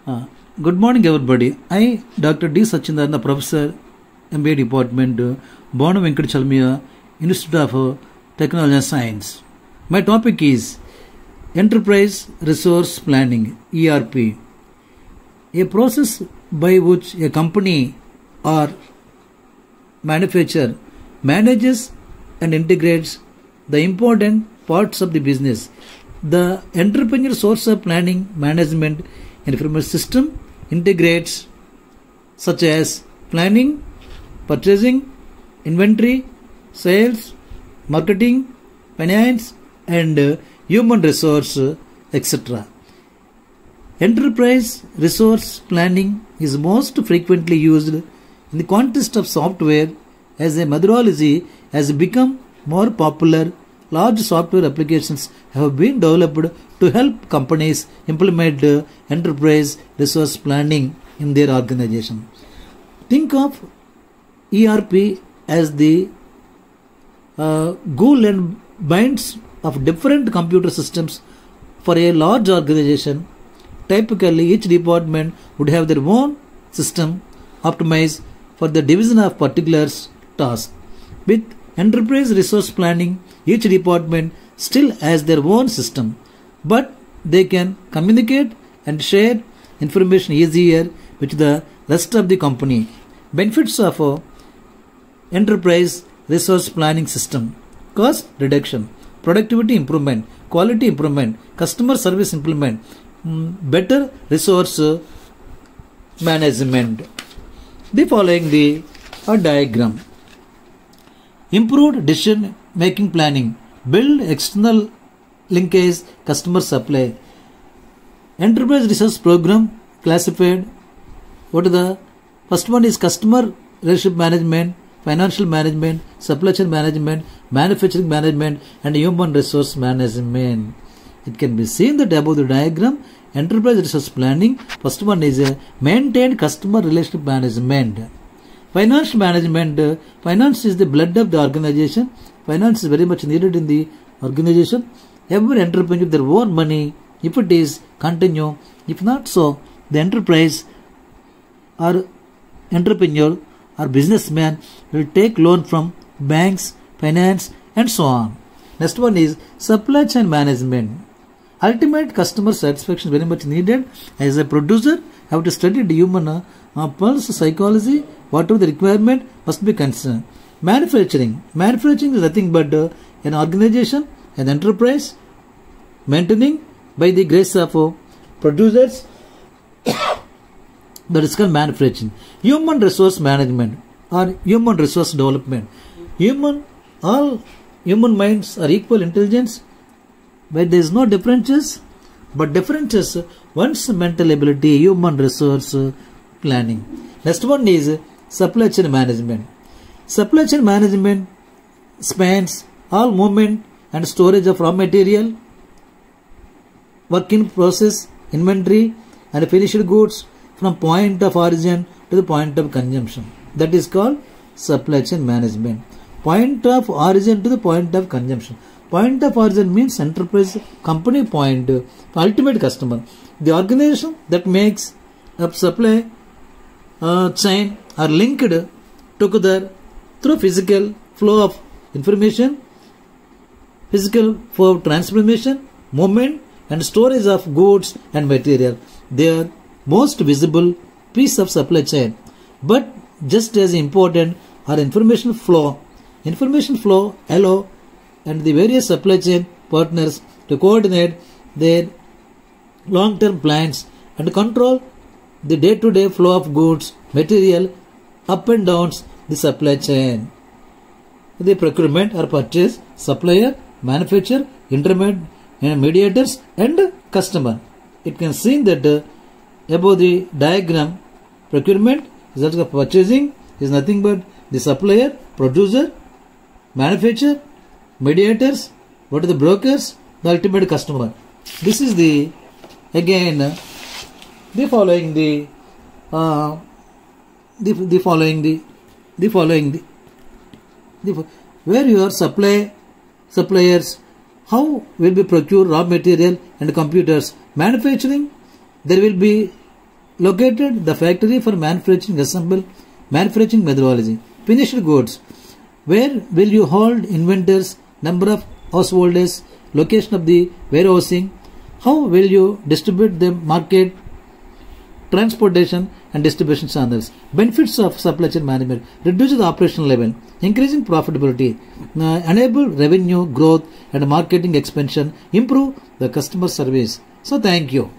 Uh, Good morning, everybody. I, Dr. D. Sachindarana, Professor, MBA Department, Bonu Venkat Chalmiya, Institute of Technology and Science. My topic is Enterprise Resource Planning, ERP, a process by which a company or manufacturer manages and integrates the important parts of the business. The entrepreneur source of planning, management, and information system integrates such as planning, purchasing, inventory, sales, marketing, finance, and human resource, etc. Enterprise resource planning is most frequently used in the context of software as a methodology has become more popular. Large software applications have been developed to help companies implement enterprise resource planning in their organization. Think of ERP as the glue and binds of different computer systems for a large organization. Typically, each department would have their own system optimized for the division of particular tasks. With enterprise resource planning, each department still has their own system, but they can communicate and share information easier with the rest of the company. Benefits of enterprise resource planning system: cost reduction, productivity improvement, quality improvement, customer service improvement, better resource management. The following the diagram: improved decision making planning, build external linkage, customer supply. Enterprise resource program classified. What are the first one is customer relationship management, financial management, supply chain management, manufacturing management, and human resource management. It can be seen that above the diagram, enterprise resource planning. First one is maintain customer relationship management. Financial management. Finance is the blood of the organization. Finance is very much needed in the organization. Every entrepreneur with their own money, if it is, continue. If not so, the enterprise or entrepreneur or businessman will take loan from banks, finance, and so on. Next one is supply chain management. Ultimate customer satisfaction is very much needed. As a producer, have to study the human pulse psychology. Whatever the requirement must be concerned. Manufacturing. Manufacturing is nothing but an organization, an enterprise, maintaining by the grace of producers. That is called manufacturing. Human resource management or human resource development. All human minds are equal intelligence, but there is no differences. But differences one's mental ability, human resource planning. Next one is supply chain management. Supply chain management spans all movement and storage of raw material, work in process, inventory, and finished goods from point of origin to the point of consumption. That is called supply chain management. Point of origin to the point of consumption. Point of origin means enterprise company point, ultimate customer. The organization that makes up supply chain are linked together through physical flow of information, physical flow of transformation, movement, and storage of goods and material. They are most visible piece of supply chain. But just as important are information flow. Information flow allow and the various supply chain partners to coordinate their long-term plans and control the day-to-day flow of goods, material, up and downs the supply chain. The procurement or purchase, supplier, manufacturer, intermediate, mediators, and customer. It can see that above the diagram, procurement is also purchasing is nothing but the supplier, producer, manufacturer, mediators, what are the brokers, the ultimate customer. This is the again the following where your suppliers, how will be procure raw material and computers. Manufacturing, there will be located the factory for manufacturing methodology. Finished goods. Where will you hold inventors, number of householders, location of the warehousing, how will you distribute the market, transportation and distribution channels. Benefits of supply chain management: reduce the operational level, increasing profitability, enable revenue growth and marketing expansion, improve the customer service. So thank you.